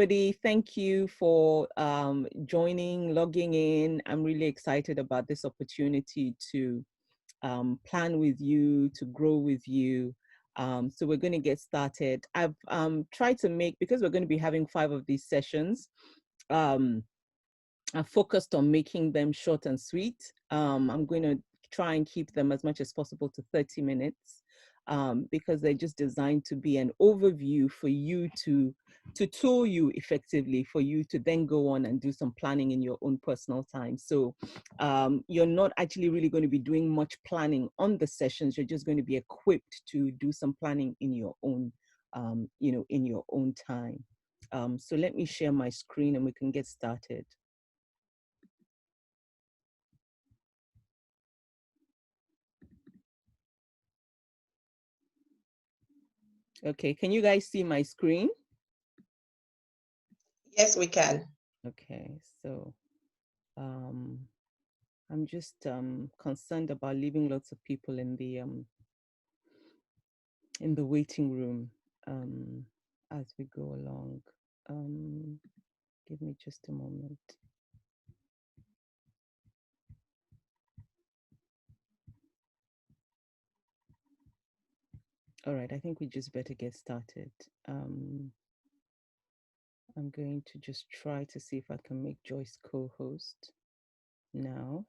Everybody, thank you for joining, logging in. I'm really excited about this opportunity to plan with you, to grow with you. So we're going to get started. I've tried to make, because we're going to be having 5 of these sessions, I focused on making them short and sweet. I'm going to try and keep them as much as possible to 30 minutes because they're just designed to be an overview for you to tool you effectively, for you to then go on and do some planning in your own personal time. So you're not actually really going to be doing much planning on the sessions. You're just going to be equipped to do some planning in your own, in your own time. So let me share my screen and we can get started. Okay, can you guys see my screen? Yes, we can. Okay, so I'm just concerned about leaving lots of people in the waiting room as we go along. Give me just a moment. All right, I think we just better get started. I'm going to just try to see if I can make Joyce co-host now.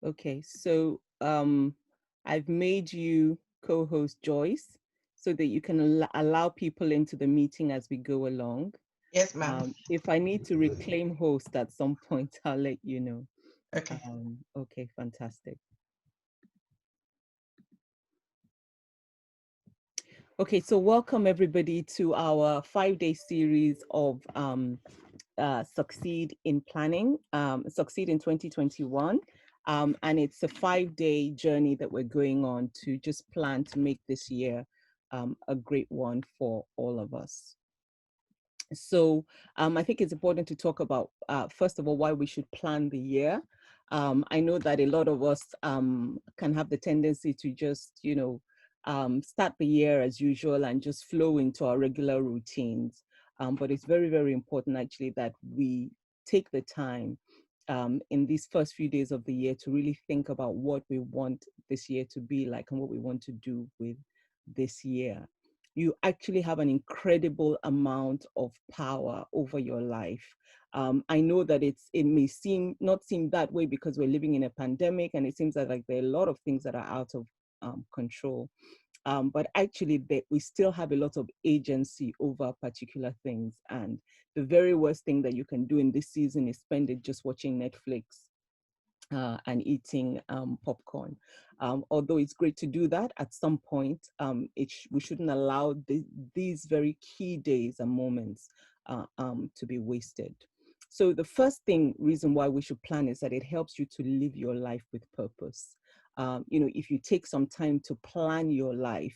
Okay, so I've made you co-host, Joyce, so that you can allow people into the meeting as we go along. Yes, ma'am. If I need to reclaim host at some point, I'll let you know. Okay. Okay, fantastic. Okay, so welcome everybody to our 5-day series of Succeed in Planning, Succeed in 2021. And it's a 5-day journey that we're going on to just plan to make this year a great one for all of us. So I think it's important to talk about, first of all, why we should plan the year. I know that a lot of us can have the tendency to just, start the year as usual and just flow into our regular routines. But it's very, very important actually that we take the time in these first few days of the year to really think about what we want this year to be like and what we want to do with this year. You actually have an incredible amount of power over your life. I know that it may not seem that way because we're living in a pandemic and it seems like there are a lot of things that are out of control. But actually we still have a lot of agency over particular things. And the very worst thing that you can do in this season is spend it just watching Netflix and eating popcorn. Although it's great to do that at some point, we shouldn't allow these very key days and moments to be wasted. So the first reason why we should plan is that it helps you to live your life with purpose. If you take some time to plan your life,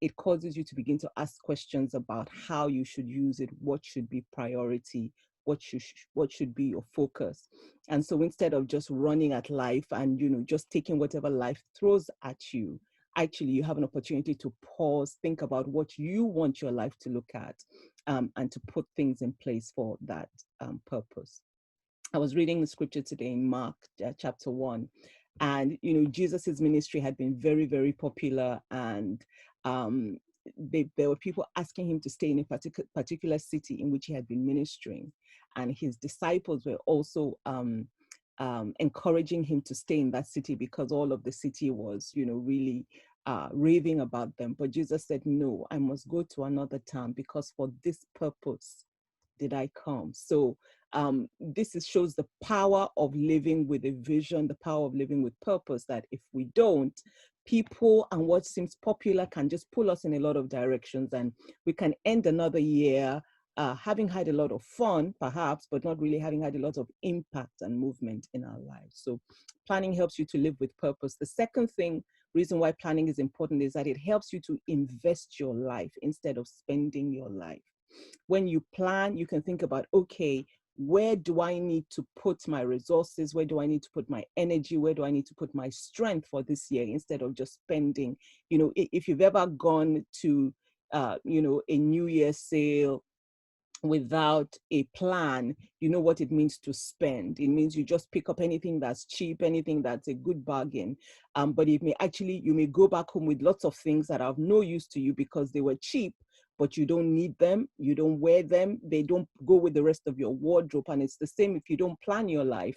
it causes you to begin to ask questions about how you should use it, what should be priority, what should be your focus. And so instead of just running at life and just taking whatever life throws at you, actually you have an opportunity to pause, think about what you want your life to look at, and to put things in place for that purpose. I was reading the scripture today in Mark chapter 1, and Jesus's ministry had been very, very popular, and there were people asking him to stay in a particular city in which he had been ministering, and his disciples were also encouraging him to stay in that city because all of the city was, really raving about them. But Jesus said, no, I must go to another town because for this purpose did I come. So this shows the power of living with a vision, the power of living with purpose, that if we don't, people and what seems popular can just pull us in a lot of directions, and we can end another year having had a lot of fun, perhaps, but not really having had a lot of impact and movement in our lives. So planning helps you to live with purpose. The second reason why planning is important is that it helps you to invest your life instead of spending your life. When you plan, you can think about, okay, where do I need to put my resources? Where do I need to put my energy? Where do I need to put my strength for this year, instead of just spending? If you've ever gone to, a New Year sale without a plan, you know what it means to spend. It means you just pick up anything that's cheap, anything that's a good bargain. But you may go back home with lots of things that are of no use to you because they were cheap, but you don't need them, you don't wear them, they don't go with the rest of your wardrobe. And it's the same if you don't plan your life.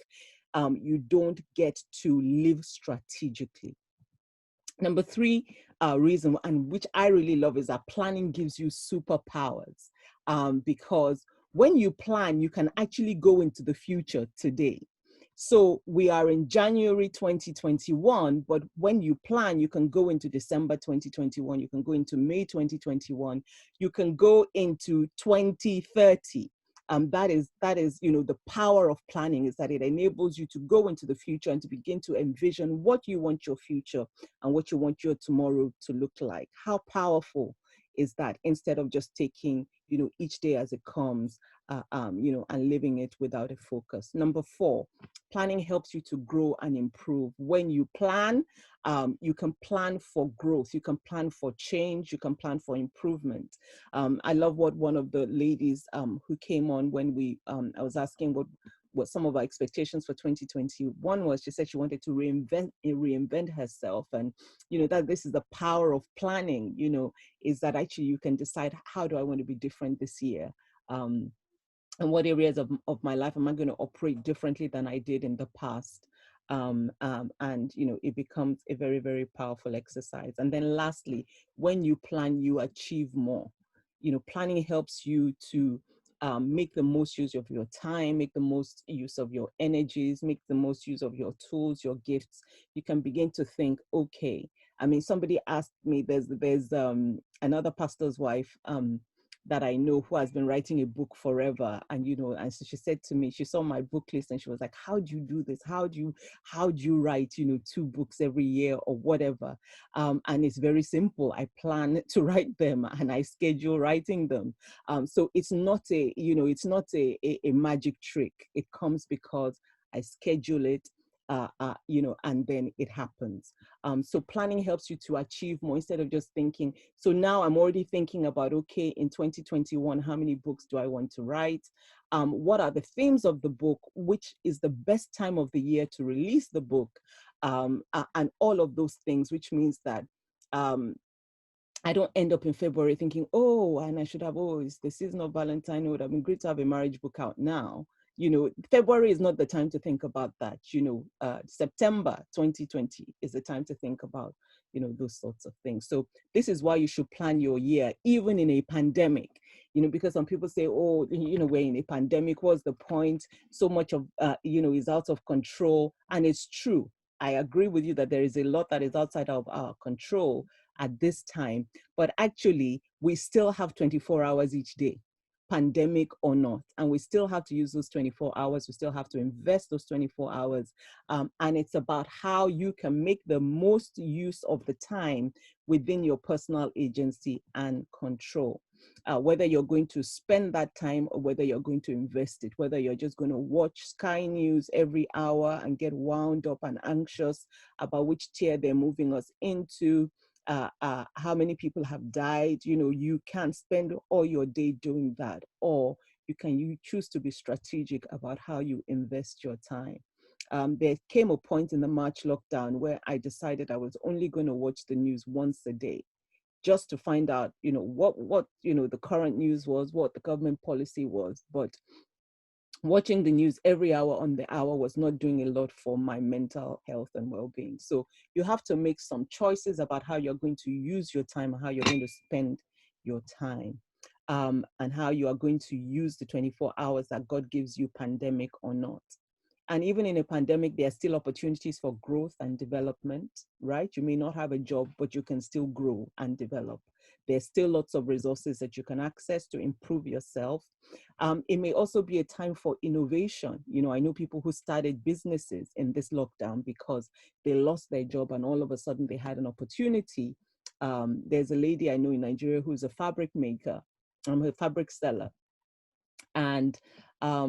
You don't get to live strategically. Number three reason, and which I really love, is that planning gives you superpowers. Because when you plan, you can actually go into the future today. So we are in January 2021, but when you plan, you can go into December 2021, you can go into May 2021, you can go into 2030. That is, the power of planning, is that it enables you to go into the future and to begin to envision what you want your future and what you want your tomorrow to look like. How powerful is that, instead of just taking, each day as it comes, and living it without a focus. Number four, planning helps you to grow and improve. When you plan, you can plan for growth, you can plan for change, you can plan for improvement. I love what one of the ladies who came on when I was asking what some of our expectations for 2021 was. She said she wanted to reinvent herself, and that this is the power of planning, is that actually you can decide, how do I want to be different this year? And what areas of my life am I going to operate differently than I did in the past? And it becomes a very, very powerful exercise. And then lastly, when you plan, you achieve more. Planning helps you to make the most use of your time, make the most use of your energies, make the most use of your tools, your gifts. You can begin to think, okay. I mean, somebody asked me, there's another pastor's wife that I know, who has been writing a book forever. And, and so she said to me, she saw my book list and she was like, how do you do this? How do you write, 2 books every year or whatever? And it's very simple. I plan to write them and I schedule writing them. So it's not a magic trick. It comes because I schedule it, and then it happens. So planning helps you to achieve more, instead of just thinking. So now I'm already thinking about, okay, in 2021, how many books do I want to write? What are the themes of the book? Which is the best time of the year to release the book? And all of those things, which means that I don't end up in February thinking, oh, and I should have, it's the season of Valentine. It would have been great to have a marriage book out now. February is not the time to think about that. September 2020 is the time to think about, those sorts of things. So this is why you should plan your year, even in a pandemic, because some people say, oh, we're in a pandemic. What's the point? So much of, is out of control. And it's true. I agree with you that there is a lot that is outside of our control at this time, but actually we still have 24 hours each day, pandemic or not, and we still have to use those 24 hours. We still have to invest those 24 hours, and it's about how you can make the most use of the time within your personal agency and control. Whether you're going to spend that time or whether you're going to invest it, whether you're just going to watch Sky News every hour and get wound up and anxious about which tier they're moving us into, how many people have died. You can't spend all your day doing that, or you choose to be strategic about how you invest your time. There came a point in the March lockdown where I decided I was only going to watch the news once a day, just to find out, what the current news was, what the government policy was. But watching the news every hour on the hour was not doing a lot for my mental health and well-being. So you have to make some choices about how you're going to use your time, how you're going to spend your time, and how you are going to use the 24 hours that God gives you, pandemic or not. And even in a pandemic, there are still opportunities for growth and development, right? You may not have a job, but you can still grow and develop. There's still lots of resources that you can access to improve yourself. It may also be a time for innovation. I know people who started businesses in this lockdown because they lost their job and all of a sudden they had an opportunity. There's a lady I know in Nigeria who's a fabric maker, a fabric seller. And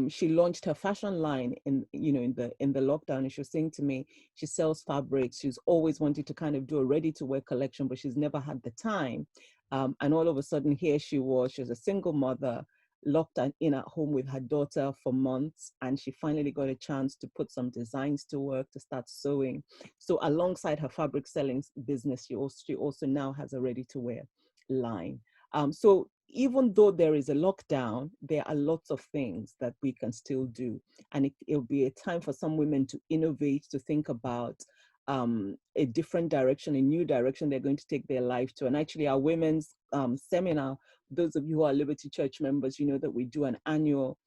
She launched her fashion line in the lockdown, and she was saying to me, she sells fabrics. She's always wanted to kind of do a ready-to-wear collection, but she's never had the time. And all of a sudden, here she was. She was a single mother, locked in at home with her daughter for months, and she finally got a chance to put some designs to work, to start sewing. So alongside her fabric selling business, she also now has a ready-to-wear line. So even though there is a lockdown, there are lots of things that we can still do. And it'll be a time for some women to innovate, to think about a different direction, a new direction they're going to take their life to. And actually our women's seminar, those of you who are Liberty Church members, you know that we do an annual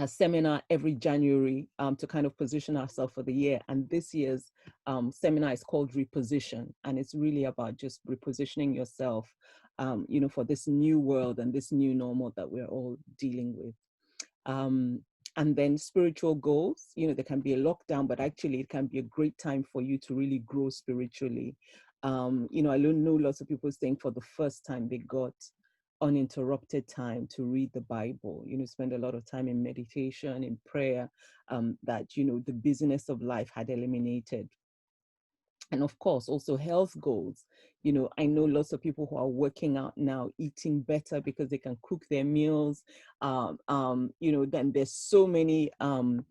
a seminar every January to kind of position ourselves for the year. And this year's seminar is called Reposition. And it's really about just repositioning yourself, for this new world and this new normal that we're all dealing with. And then spiritual goals, there can be a lockdown, but actually it can be a great time for you to really grow spiritually. I know lots of people saying for the first time they got uninterrupted time to read the Bible, spend a lot of time in meditation, in prayer, that, the busyness of life had eliminated. And of course, also health goals. I know lots of people who are working out now, eating better because they can cook their meals. Then there's so many online,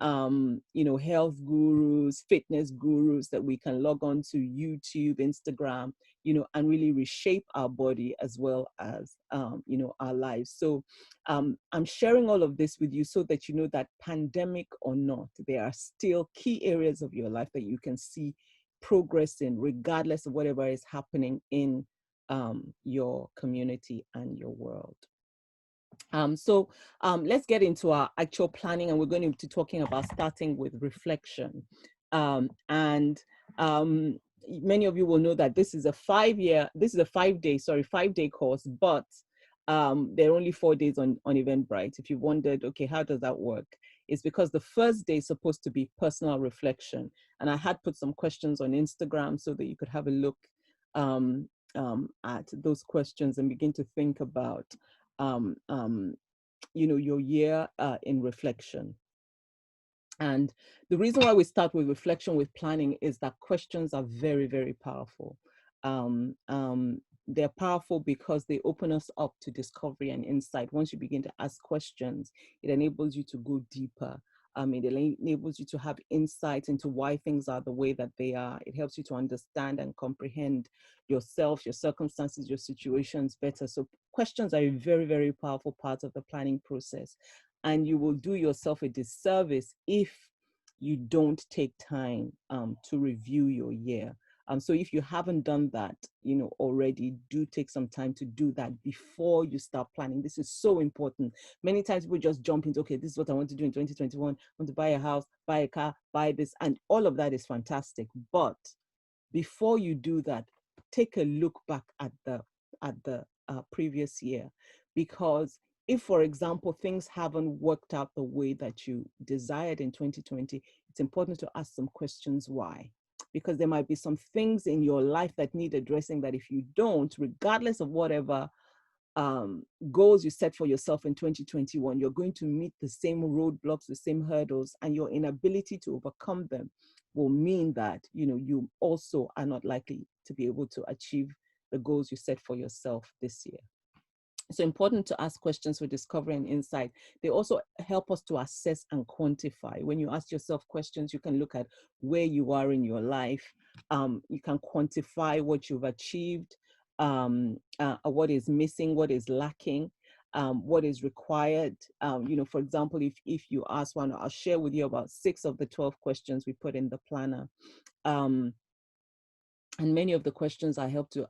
health gurus, fitness gurus that we can log on to YouTube, Instagram, and really reshape our body as well as, our lives. So I'm sharing all of this with you so that you know that pandemic or not, there are still key areas of your life that you can see progress in, regardless of whatever is happening in your community and your world. So let's get into our actual planning, and we're going to be talking about starting with reflection. And many of you will know that this is a 5-day course, but there are only 4 days on Eventbrite. If you wondered, okay, how does that work? It's because the first day is supposed to be personal reflection. And I had put some questions on Instagram so that you could have a look at those questions and begin to think about your year in reflection. And the reason why we start with reflection with planning is that questions are very, very powerful. They're powerful because they open us up to discovery and insight. Once you begin to ask questions, it enables you to go deeper. It enables you to have insight into why things are the way that they are. It helps you to understand and comprehend yourself, your circumstances, your situations better. So questions are a very, very powerful part of the planning process. And you will do yourself a disservice if you don't take time to review your year. So if you haven't done that, already, do take some time to do that before you start planning. This is so important. Many times people just jump into, okay, this is what I want to do in 2021. I want to buy a house, buy a car, buy this, and all of that is fantastic. But before you do that, take a look back at the previous year, because if, for example, things haven't worked out the way that you desired in 2020, it's important to ask some questions why. Because there might be some things in your life that need addressing that if you don't, regardless of whatever goals you set for yourself in 2021, you're going to meet the same roadblocks, the same hurdles, and your inability to overcome them will mean that, you also are not likely to be able to achieve the goals you set for yourself this year. So important to ask questions for discovery and insight. They also help us to assess and quantify. When you ask yourself questions, you can look at where you are in your life. You can quantify what you've achieved, what is missing, what is lacking, what is required. For example, if you ask one, I'll share with you about 6 of the 12 questions we put in the planner. And many of the questions I help to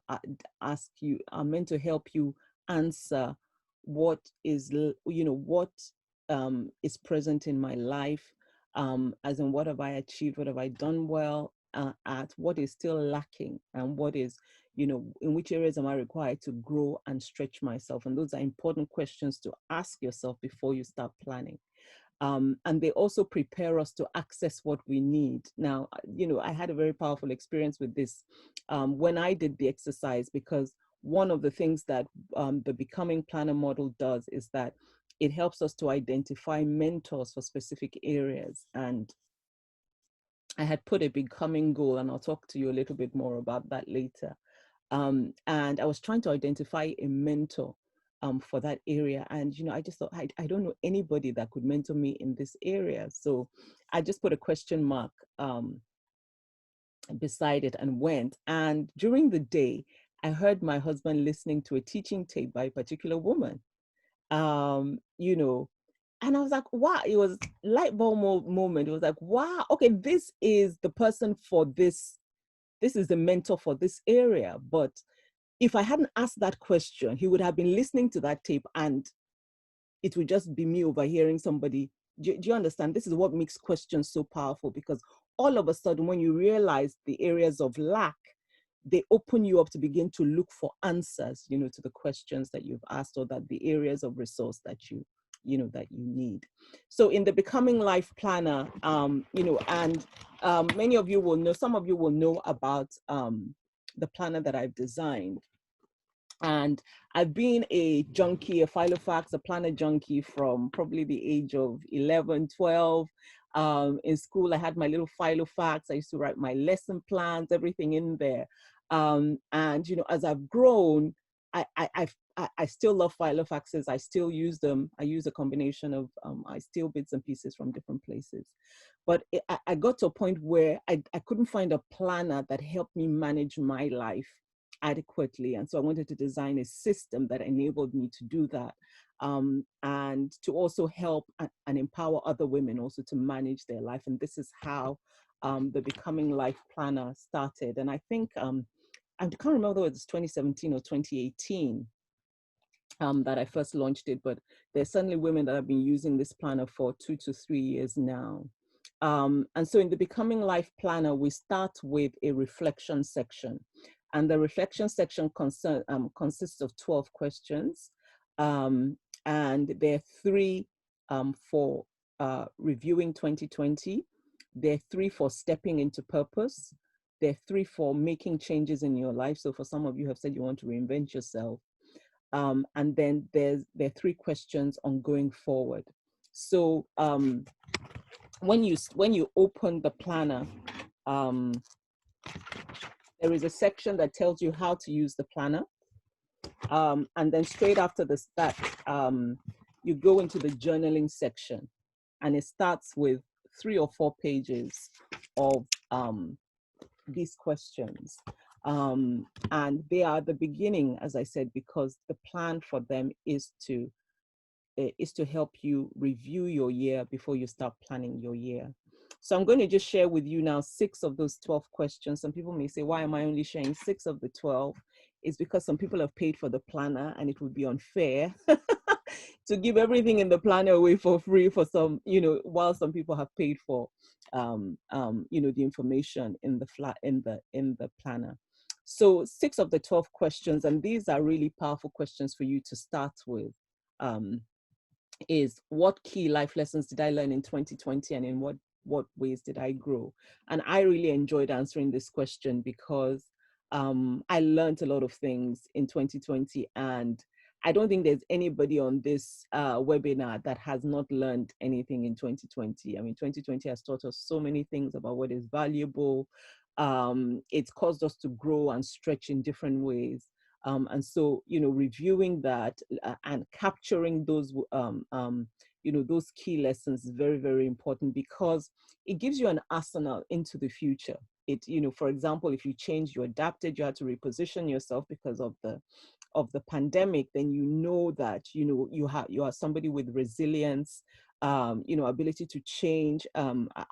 ask you are meant to help you answer what is, what is present in my life, as in what have I achieved, what have I done well at, what is still lacking, and what is, in which areas am I required to grow and stretch myself. And those are important questions to ask yourself before you start planning. And they also prepare us to access what we need. Now, I had a very powerful experience with this when I did the exercise, because one of the things that the Becoming Planner model does is that it helps us to identify mentors for specific areas. And I had put a becoming goal, and I'll talk to you a little bit more about that later. And I was trying to identify a mentor for that area. And, I just thought, I don't know anybody that could mentor me in this area. So I just put a question mark beside it and went. And during the day, I heard my husband listening to a teaching tape by a particular woman, and I was like, wow, it was light bulb moment. It was like, wow, okay, this is the person for this. This is the mentor for this area. But if I hadn't asked that question, he would have been listening to that tape and it would just be me overhearing somebody. Do you understand? This is what makes questions so powerful, because all of a sudden, when you realize the areas of lack, they open you up to begin to look for answers, to the questions that you've asked, or that the areas of resource that you need. So in the Becoming Life Planner, and many of you will know, some of you will know about the planner that I've designed. And I've been a junkie, a Filofax, a planner junkie from probably the age of 11, 12. In school, I had my little Filofax. I used to write my lesson plans, everything in there. And, as I've grown, I still love Filofaxes. I still use them. I use a combination of, I steal bits and pieces from different places. But I got to a point where I couldn't find a planner that helped me manage my life adequately. And so I wanted to design a system that enabled me to do that, and to also help and empower other women also to manage their life. And this is how the Becoming Life Planner started. And I think, I can't remember whether it was 2017 or 2018 that I first launched it, but there's certainly women that have been using this planner for 2 to 3 years now. And so in the Becoming Life Planner, we start with a reflection section. And the reflection section consists of 12 questions. And there are 3 for reviewing 2020. There are 3 for stepping into purpose. There are 3 for making changes in your life. So for some of you have said you want to reinvent yourself. And then there are 3 questions on going forward. So when you open the planner, there is a section that tells you how to use the planner. And then straight after that, you go into the journaling section, and it starts with 3 or 4 pages of these questions. And they are the beginning, as I said, because the plan for them is to help you review your year before you start planning your year. So I'm going to just share with you now 6 of those 12 questions. Some people may say, why am I only sharing 6 of the 12? It's because some people have paid for the planner, and it would be unfair to give everything in the planner away for free for some, while some people have paid for, the information in the planner. So 6 of the 12 questions, and these are really powerful questions for you to start with. Is what key life lessons did I learn in 2020, and in what ways did I grow? And I really enjoyed answering this question because I learned a lot of things in 2020, and I don't think there's anybody on this webinar that has not learned anything in 2020. I mean, 2020 has taught us so many things about what is valuable. It's caused us to grow and stretch in different ways. And so, reviewing that and capturing those, those key lessons is very, very important, because it gives you an arsenal into the future. It, for example, if you changed, you adapted, you had to reposition yourself because of the pandemic, then that, you are somebody with resilience, ability to change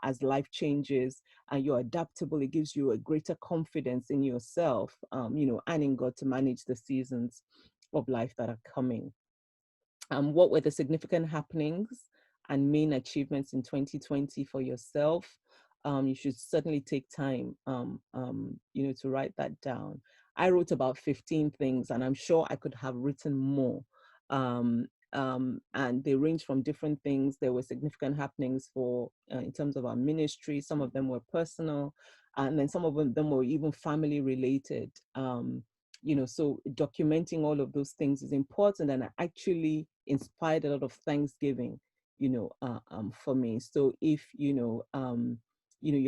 as life changes, and you're adaptable. It gives you a greater confidence in yourself, and in God to manage the seasons of life that are coming. What were the significant happenings and main achievements in 2020 for yourself? You should certainly take time, to write that down. I wrote about 15 things, and I'm sure I could have written more. And they range from different things. There were significant happenings in terms of our ministry. Some of them were personal, and then some of them were even family related. so documenting all of those things is important, and it actually inspired a lot of Thanksgiving, for me. So if, you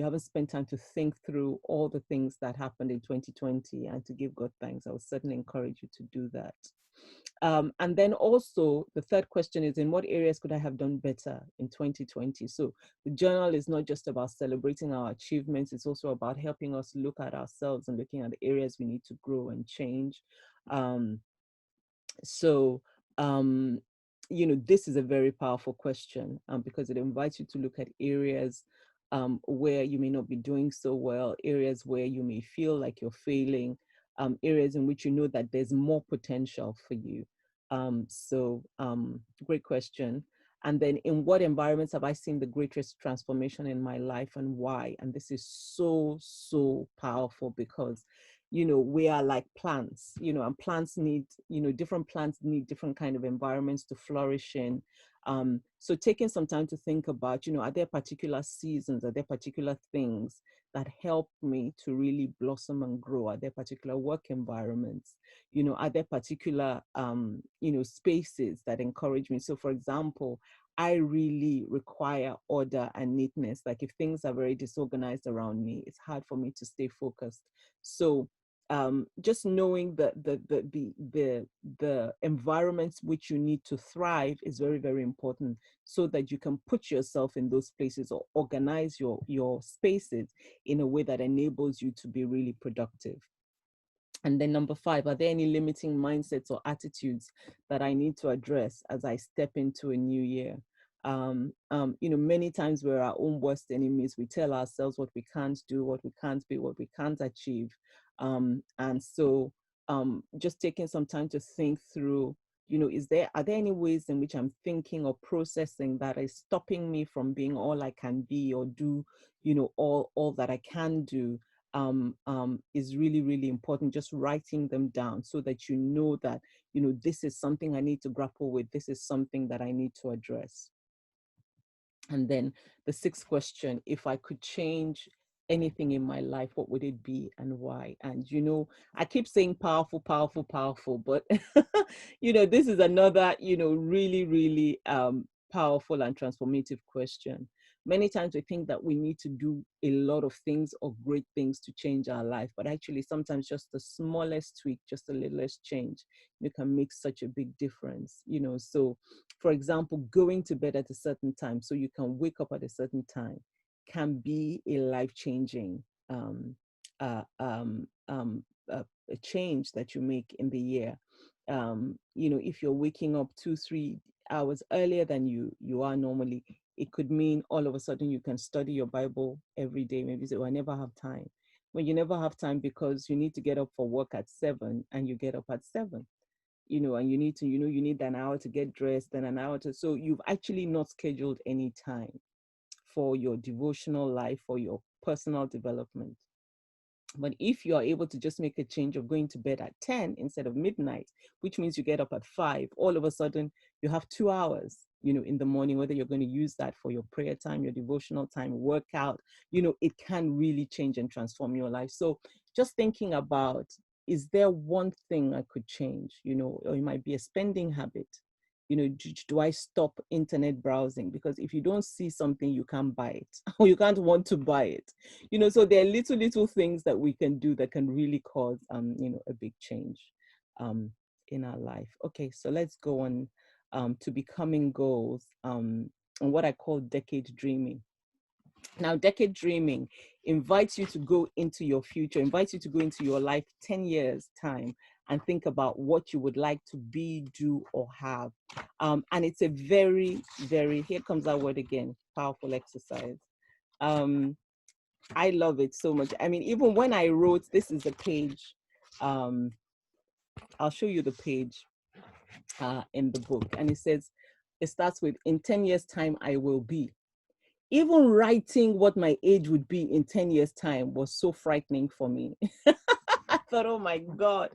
haven't spent time to think through all the things that happened in 2020 and to give God thanks, I would certainly encourage you to do that. And then also the third question is, in what areas could I have done better in 2020? So the journal is not just about celebrating our achievements, it's also about helping us look at ourselves and looking at the areas we need to grow and change. So this is a very powerful question, because it invites you to look at areas where you may not be doing so well, areas where you may feel like you're failing, areas in which you know that there's more potential for you. Great question. And then, in what environments have I seen the greatest transformation in my life, and why? And this is so, so powerful, because we are like plants, and plants need, different plants need different kind of environments to flourish in. So taking some time to think about, are there particular seasons, are there particular things that help me to really blossom and grow? Are there particular work environments? Are there particular, spaces that encourage me? So for example, I really require order and neatness. Like if things are very disorganized around me, it's hard for me to stay focused. So just knowing the environments which you need to thrive is very, very important, so that you can put yourself in those places or organize your spaces in a way that enables you to be really productive. And then number 5, are there any limiting mindsets or attitudes that I need to address as I step into a new year? Many times we're our own worst enemies. We tell ourselves what we can't do, what we can't be, what we can't achieve. And so just taking some time to think through, are there any ways in which I'm thinking or processing that is stopping me from being all I can be or do, all that I can do? Is really, really important. Just writing them down so that you know that, this is something I need to grapple with. This is something that I need to address. And then the 6th question, if I could change anything in my life, what would it be and why? And, I keep saying powerful, powerful, powerful, but, this is another, really, really powerful and transformative question. Many times we think that we need to do a lot of things or great things to change our life, but actually sometimes just the smallest tweak, just the littlest change, can make such a big difference. So for example, going to bed at a certain time so you can wake up at a certain time can be a life-changing a change that you make in the year. If you're waking up 2-3 hours earlier than you are normally, it could mean all of a sudden you can study your Bible every day. Maybe you say, oh, I never have time. When you never have time because you need to get up for work at 7 and you get up at 7, and you need to, you need an hour to get dressed and an hour to, so you've actually not scheduled any time for your devotional life or your personal development. But if you are able to just make a change of going to bed at 10 instead of midnight, which means you get up at 5, all of a sudden you have 2 hours, in the morning, whether you're going to use that for your prayer time, your devotional time, workout, it can really change and transform your life. So just thinking about, is there one thing I could change, or it might be a spending habit. Do I stop internet browsing? Because if you don't see something, you can't buy it, or you can't want to buy it. So there are little things that we can do that can really cause, a big change in our life. Okay, so let's go on to becoming goals, and what I call decade dreaming. Now, decade dreaming invites you to go into your future, invites you to go into your life 10 years time and think about what you would like to be, do, or have. And it's a very, very, here comes that word again, powerful exercise. I love it so much. I mean, even when I wrote, this is a page, I'll show you the page in the book. And it starts with, in 10 years time, I will be. Even writing what my age would be in 10 years time was so frightening for me. I thought, oh my God,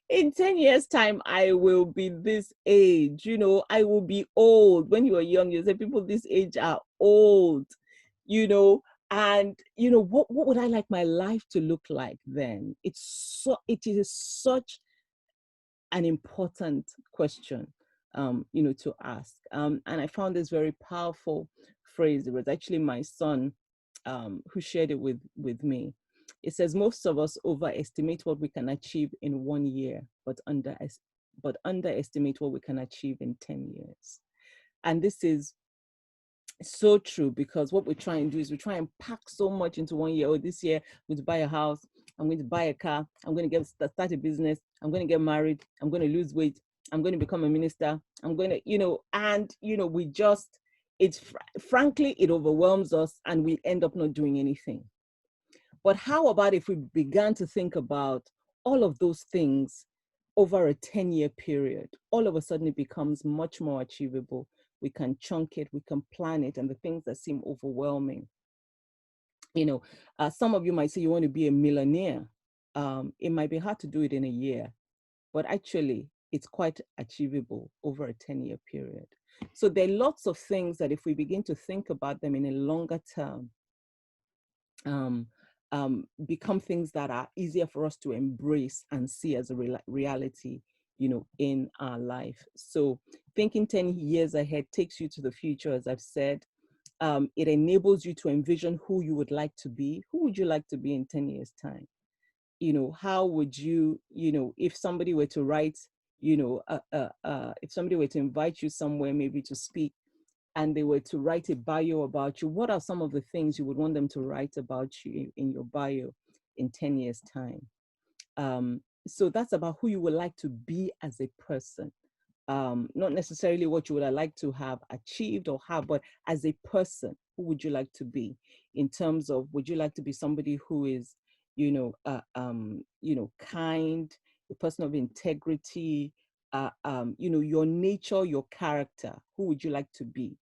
in 10 years time, I will be this age, I will be old. When you were young, you said people this age are old, And what would I like my life to look like then? It is such an important question, to ask. And I found this very powerful phrase. It was actually my son who shared it with me. It says, most of us overestimate what we can achieve in 1 year, but underestimate what we can achieve in 10 years. And this is so true, because what we try and do is we try and pack so much into 1 year. Oh, this year I'm going to buy a house, I'm going to buy a car, I'm going to start a business, I'm going to get married, I'm going to lose weight, I'm going to become a minister, I'm going to, and we just, frankly, it overwhelms us and we end up not doing anything. But how about if we began to think about all of those things over a 10-year period? All of a sudden it becomes much more achievable. We can chunk it, we can plan it, and the things that seem overwhelming. Some of you might say you want to be a millionaire. It might be hard to do it in a year, but actually it's quite achievable over a 10-year period. So there are lots of things that if we begin to think about them in a longer term, become things that are easier for us to embrace and see as a reality, in our life. So thinking 10 years ahead takes you to the future, as I've said. It enables you to envision who you would like to be. Who would you like to be in 10 years' time? How would you, if somebody were to write, if somebody were to invite you somewhere, maybe to speak, and they were to write a bio about you, what are some of the things you would want them to write about you in your bio in 10 years' time? So that's about who you would like to be as a person. Not necessarily what you would like to have achieved or have, but as a person, who would you like to be? In terms of, would you like to be somebody who is, kind, a person of integrity, your nature, your character? Who would you like to be?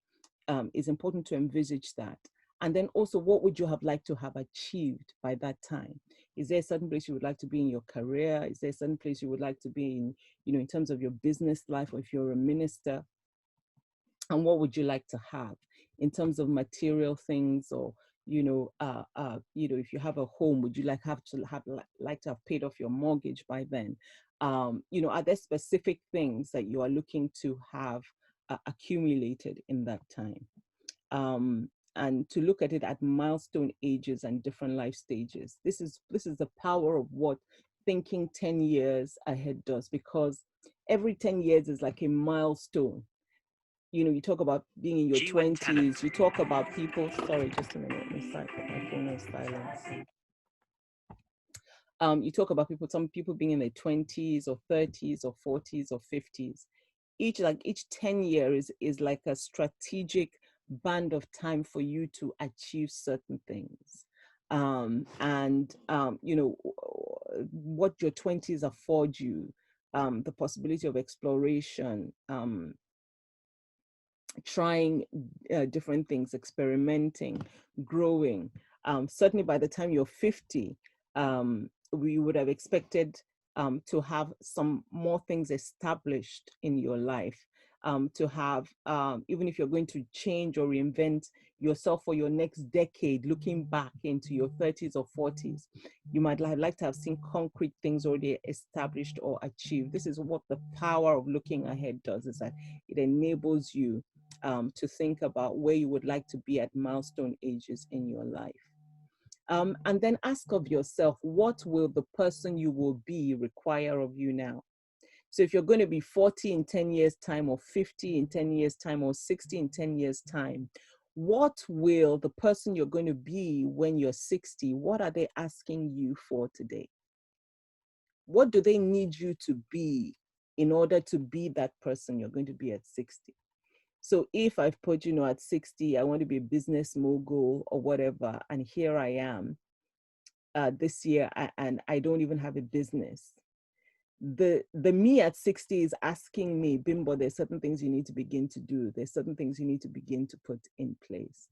It's important to envisage that. And then also, what would you have liked to have achieved by that time? Is there a certain place you would like to be in your career? Is there a certain place you would like to be in, in terms of your business life, or if you're a minister? And what would you like to have in terms of material things, or, if you have a home, would you like to have paid off your mortgage by then? Are there specific things that you are looking to have accumulated in that time? And to look at it at milestone ages and different life stages. This is the power of what thinking 10 years ahead does, because every 10 years is like a milestone. You talk about being in your 20s, you talk about people, sorry, just a minute, my phone is silent. You talk about some people being in their 20s or 30s or 40s or 50s. Each 10 years is like a strategic band of time for you to achieve certain things. What your 20s afford you, the possibility of exploration, trying different things, experimenting, growing. Certainly by the time you're 50, we would have expected to have some more things established in your life, to have, even if you're going to change or reinvent yourself for your next decade, looking back into your 30s or 40s, you might like to have seen concrete things already established or achieved. This is what the power of looking ahead does, is that it enables you to think about where you would like to be at milestone ages in your life. And then ask of yourself, what will the person you will be require of you now? So if you're going to be 40 in 10 years' time, or 50 in 10 years' time, or 60 in 10 years' time, what will the person you're going to be when you're 60, what are they asking you for today? What do they need you to be in order to be that person you're going to be at 60? So if I've put, at 60, I want to be a business mogul or whatever, and here I am this year, and I don't even have a business. The me at 60 is asking me, Bimbo, there's certain things you need to begin to do. There's certain things you need to begin to put in place.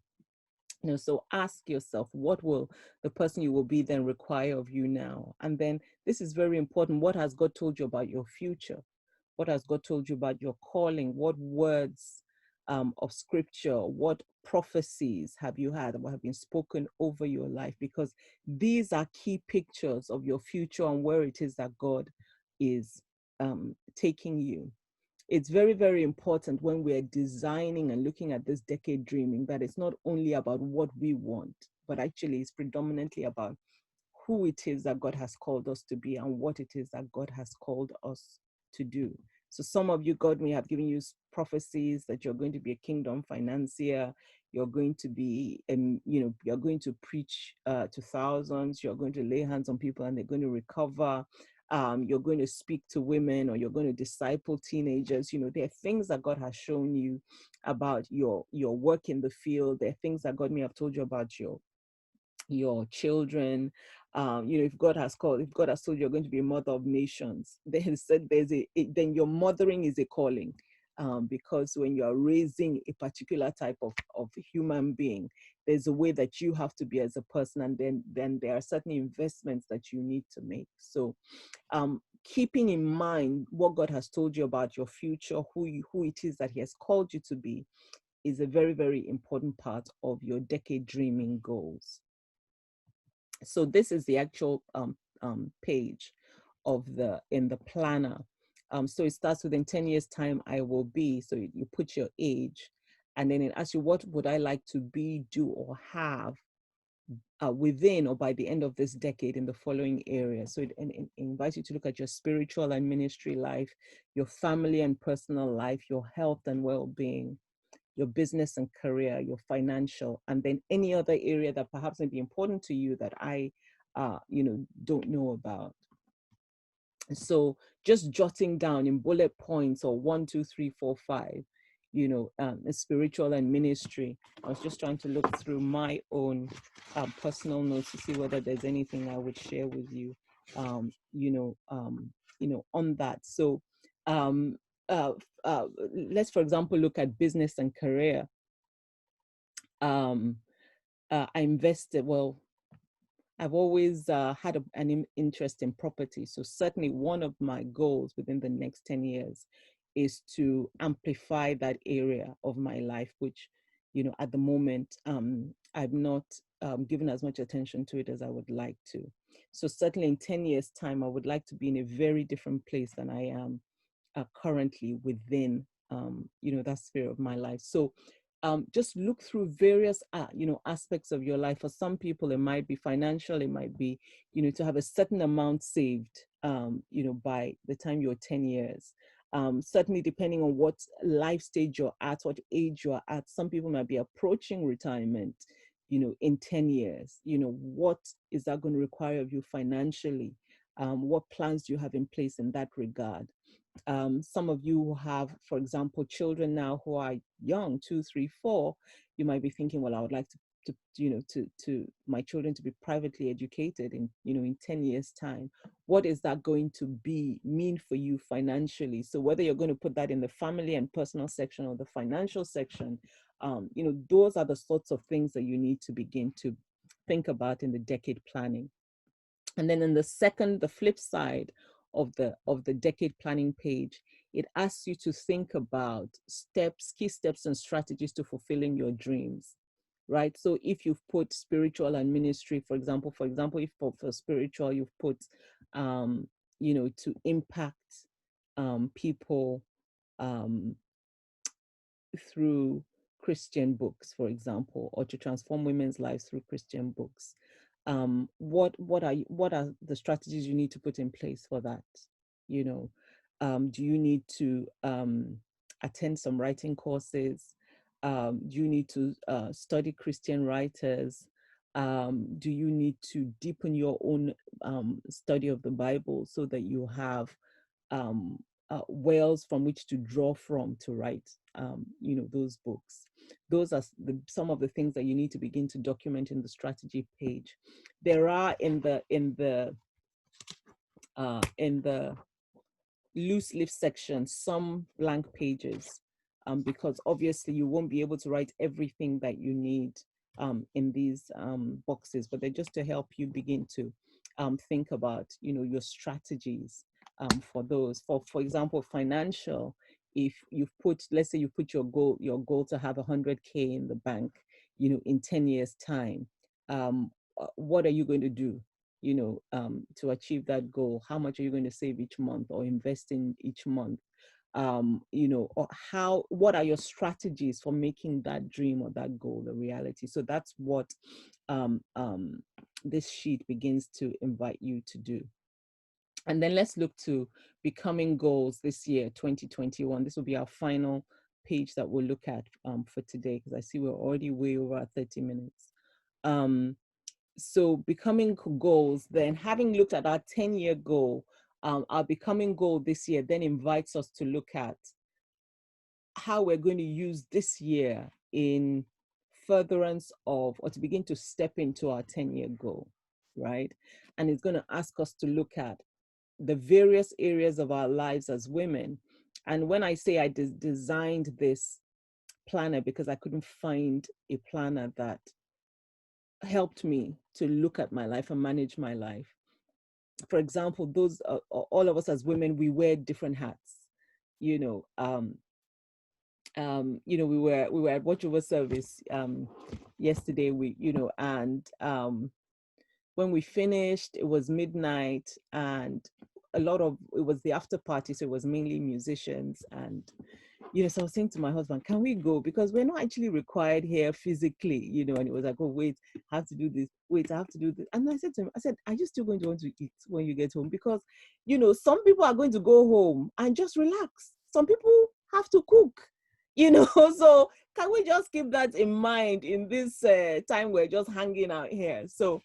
So ask yourself, what will the person you will be then require of you now? And then this is very important. What has God told you about your future? What has God told you about your calling? What words of scripture? What prophecies have you had, what have been spoken over your life? Because these are key pictures of your future and where it is that God is taking you. It's very, very important when we're designing and looking at this decade dreaming that it's not only about what we want, but actually it's predominantly about who it is that God has called us to be and what it is that God has called us to do. So some of you, God may have given you prophecies that you're going to be a kingdom financier, you're going to be, you're going to preach to thousands, you're going to lay hands on people and they're going to recover. You're going to speak to women, or you're going to disciple teenagers. There are things that God has shown you about your work in the field. There are things that God may have told you about your children. If God has told you you're going to be a mother of nations, then said then your mothering is a calling. Because when you are raising a particular type of human being, there's a way that you have to be as a person, and then there are certain investments that you need to make. So keeping in mind what God has told you about your future, who it is that He has called you to be, is a very, very important part of your decade dreaming goals. So this is the actual page in the planner. So it starts with, in 10 years time, I will be. So you put your age, and then it asks you, what would I like to be, do, or have within or by the end of this decade in the following areas. So it invites you to look at your spiritual and ministry life, your family and personal life, your health and well-being, your business and career, your financial, and then any other area that perhaps may be important to you that I, don't know about. So just jotting down in bullet points, or 1, 2, 3, 4, 5, spiritual and ministry. I was just trying to look through my own personal notes to see whether there's anything I would share with you, on that. So let's, for example, look at business and career. I invested, I've always had an interest in property. So certainly one of my goals within the next 10 years is to amplify that area of my life, which, at the moment, I've not given as much attention to it as I would like to. So certainly in 10 years time, I would like to be in a very different place than I am currently within, that sphere of my life. So just look through various, aspects of your life. For some people, it might be financial, it might be, to have a certain amount saved, by the time you're 10 years. Certainly depending on what life stage you're at, what age you're at, some people might be approaching retirement, in 10 years. What is that going to require of you financially? What plans do you have in place in that regard? Some of you who have, for example, children now who are young, 2, 3, 4, you might be thinking, well, I would like to my children to be privately educated in 10 years time. What is that going to mean for you financially? So whether you're going to put that in the family and personal section or the financial section, those are the sorts of things that you need to begin to think about in the decade planning. And then in the flip side of the decade planning page, it asks you to think about key steps and strategies to fulfilling your dreams, right? So if you've put spiritual and ministry, for example, if for spiritual, you've put, to impact people through Christian books, for example, or to transform women's lives through Christian books. What are the strategies you need to put in place for that? Do you need to attend some writing courses? Do you need to study Christian writers? Do you need to deepen your own study of the Bible so that you have wells from which to draw from to write, those books? Those are some of the things that you need to begin to document in the strategy page. There are in the loose leaf section some blank pages, because obviously you won't be able to write everything that you need in these boxes, but they're just to help you begin to think about your strategies for those. For example, financial, if you've let's say you put your goal to have 100K in the bank, in 10 years time, what are you going to do, to achieve that goal? How much are you going to save each month or invest in each month? Or what are your strategies for making that dream or that goal a reality? So that's what this sheet begins to invite you to do. And then let's look to becoming goals this year, 2021. This will be our final page that we'll look at for today, because I see we're already way over 30 minutes. So becoming goals, then having looked at our 10-year goal, our becoming goal this year then invites us to look at how we're going to use this year in furtherance of, or to begin to step into our 10-year goal, right? And it's going to ask us to look at the various areas of our lives as women. And when I say I designed this planner because I couldn't find a planner that helped me to look at my life and manage my life. For example, those all of us as women, we wear different hats. We were at watch over service yesterday. And when we finished, it was midnight, and it was the after party, so it was mainly musicians. And so I was saying to my husband, can we go? Because we're not actually required here physically, and he was like, oh, wait, I have to do this. Wait, I have to do this. And I said to him, are you still going to want to eat when you get home? Because, some people are going to go home and just relax. Some people have to cook, so can we just keep that in mind in this time we're just hanging out here? So,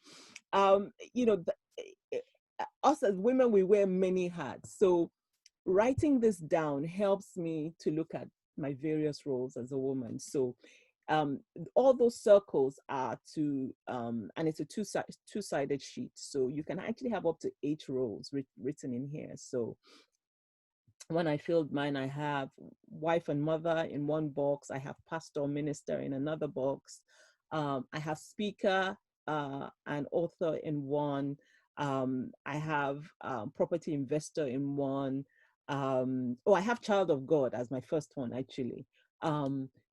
us as women, we wear many hats. So writing this down helps me to look at my various roles as a woman. So all those circles are and it's a two-sided sheet. So you can actually have up to 8 roles written in here. So when I filled mine, I have wife and mother in one box. I have pastor, minister in another box. I have speaker and author in one. I have property investor in one. I have child of God as my first one, actually.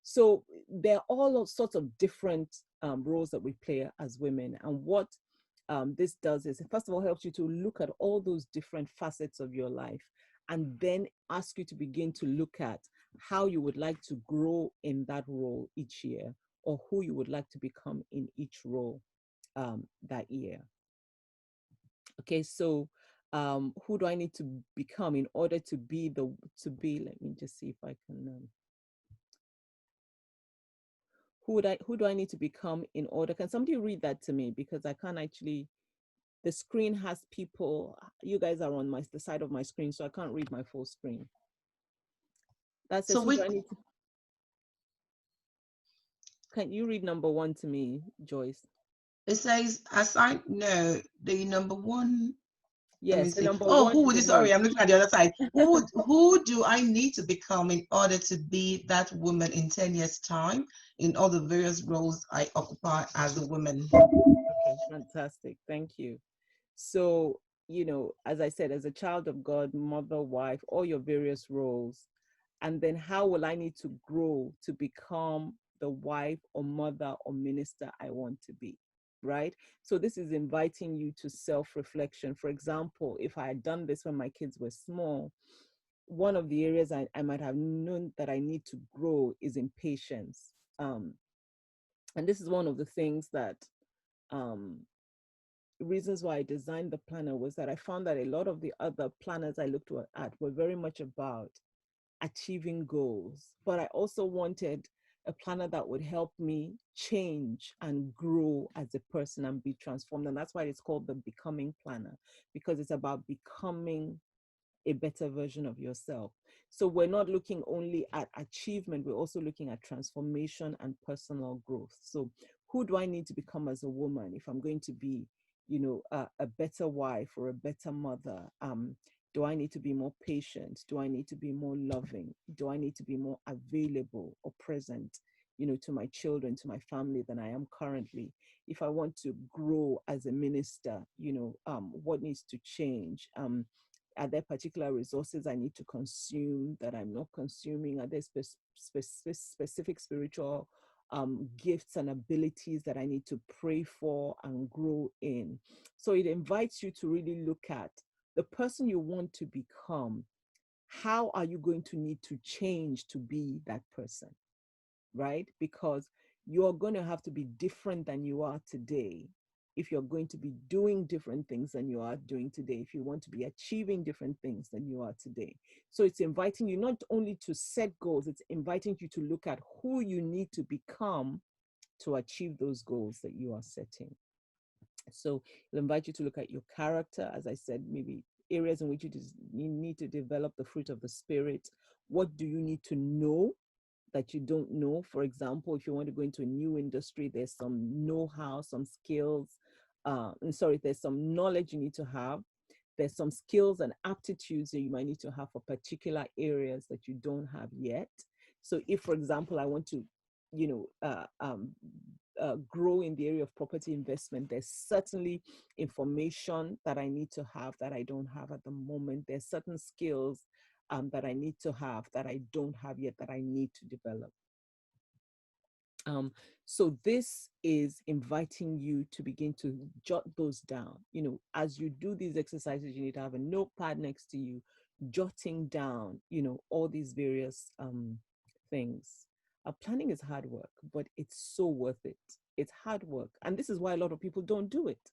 So there are all sorts of different roles that we play as women. And what this does is, first of all, helps you to look at all those different facets of your life, and then ask you to begin to look at how you would like to grow in that role each year, or who you would like to become in each role that year. Okay, so who do I need to become in order to be let me just see if I can, who do I need to become in order? Can somebody read that to me? Because I can't actually, the screen has people, you guys are on the side of my screen, so I can't read my full screen. That says, who do I need to, can you read number 1 to me, Joyce? It says, assign, no, the number 1. Yes, the number 1. Oh, sorry, I'm looking at the other side. Who do I need to become in order to be that woman in 10 years' time in all the various roles I occupy as a woman? Okay, fantastic. Thank you. So, as I said, as a child of God, mother, wife, all your various roles. And then how will I need to grow to become the wife or mother or minister I want to be, right? So this is inviting you to self-reflection. For example, if I had done this when my kids were small, one of the areas I might have known that I need to grow is in patience. And this is one of the things that, reasons why I designed the planner, was that I found that a lot of the other planners I looked at were very much about achieving goals, but I also wanted a planner that would help me change and grow as a person and be transformed. And that's why it's called the Becoming Planner, because it's about becoming a better version of yourself. So we're not looking only at achievement, we're also looking at transformation and personal growth. So who do I need to become as a woman if I'm going to be, a better wife or a better mother? Do I need to be more patient? Do I need to be more loving? Do I need to be more available or present, to my children, to my family than I am currently? If I want to grow as a minister, what needs to change? Are there particular resources I need to consume that I'm not consuming? Are there specific spiritual gifts and abilities that I need to pray for and grow in? So it invites you to really look at the person you want to become. How are you going to need to change to be that person, right? Because you're going to have to be different than you are today if you're going to be doing different things than you are doing today, if you want to be achieving different things than you are today. So it's inviting you not only to set goals, it's inviting you to look at who you need to become to achieve those goals that you are setting. So it'll invite you to look at your character, as I said, maybe areas in which you need to develop the fruit of the Spirit. What do you need to know that you don't know? For example, if you want to go into a new industry, there's some know-how, some skills, there's some knowledge you need to have. There's some skills and aptitudes that you might need to have for particular areas that you don't have yet. So if, for example, I want to, grow in the area of property investment, there's certainly information that I need to have that I don't have at the moment. There's certain skills that I need to have that I don't have yet that I need to develop. So this is inviting you to begin to jot those down. As you do these exercises, you need to have a notepad next to you, jotting down, all these various things. Planning is hard work, but it's so worth it. It's hard work. And this is why a lot of people don't do it.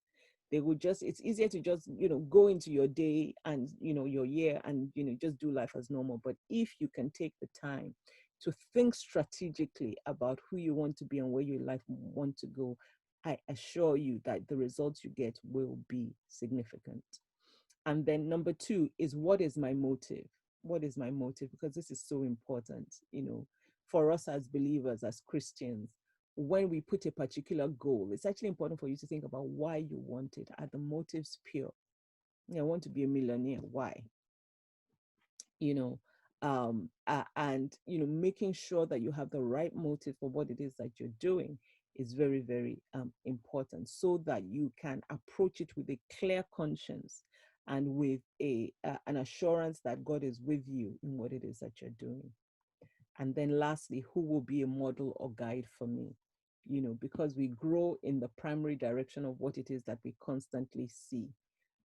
They will it's easier to just, go into your day and, your year and, just do life as normal. But if you can take the time to think strategically about who you want to be and where your life want to go, I assure you that the results you get will be significant. And then number 2 is, what is my motive? What is my motive? Because this is so important, for us as believers, as Christians. When we put a particular goal, it's actually important for you to think about why you want it. Are the motives pure? I want to be a millionaire. Why? And making sure that you have the right motive for what it is that you're doing is very, very important, so that you can approach it with a clear conscience and with an assurance that God is with you in what it is that you're doing. And then lastly, who will be a model or guide for me? Because we grow in the primary direction of what it is that we constantly see.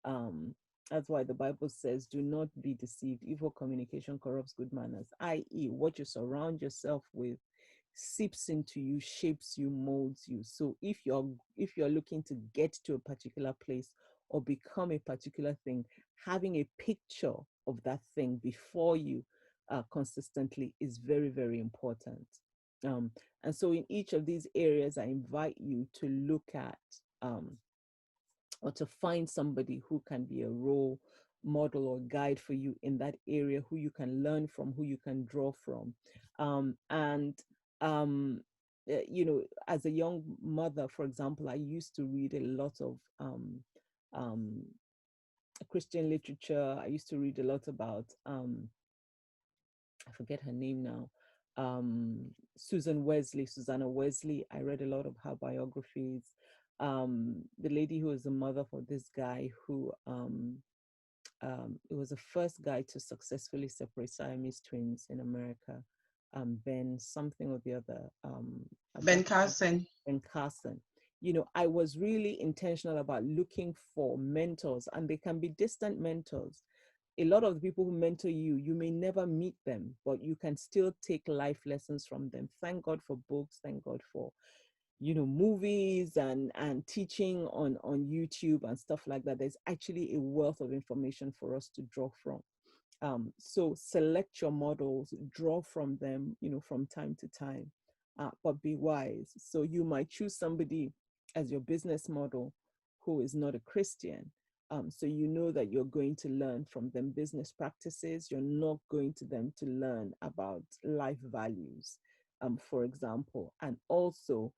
That's why the Bible says, do not be deceived. Evil communication corrupts good manners, i.e., what you surround yourself with seeps into you, shapes you, molds you. So if you're looking to get to a particular place or become a particular thing, having a picture of that thing before you consistently is very, very important. And so in each of these areas, I invite you to look at or to find somebody who can be a role model or guide for you in that area, who you can learn from, who you can draw from. As a young mother, for example, I used to read a lot of Christian literature. I used to read a lot about, I forget her name now, Susanna Wesley. I read a lot of her biographies. The lady who was the mother for this guy who it was the first guy to successfully separate Siamese twins in America, Ben something or the other. Ben Carson. Ben Carson. I was really intentional about looking for mentors, and they can be distant mentors. A lot of the people who mentor you, you may never meet them, but you can still take life lessons from them. Thank God for books. Thank God for, movies and teaching on YouTube and stuff like that. There's actually a wealth of information for us to draw from. So select your models, draw from them, from time to time, but be wise. So you might choose somebody as your business model who is not a Christian. So you know that you're going to learn from them business practices. You're not going to them to learn about life values, for example. And also,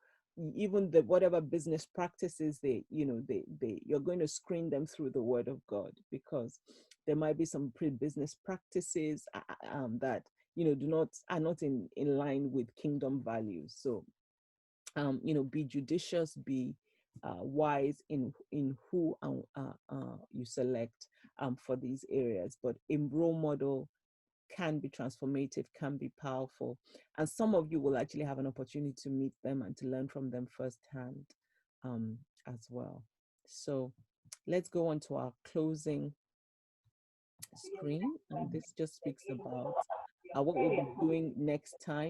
even the whatever business practices you're going to screen them through the Word of God, because there might be some business practices that are not in line with kingdom values. So be judicious, be wise in who you select, for these areas. But a role model can be transformative, can be powerful. And some of you will actually have an opportunity to meet them and to learn from them firsthand as well. So let's go on to our closing screen. And this just speaks about what we'll be doing next time.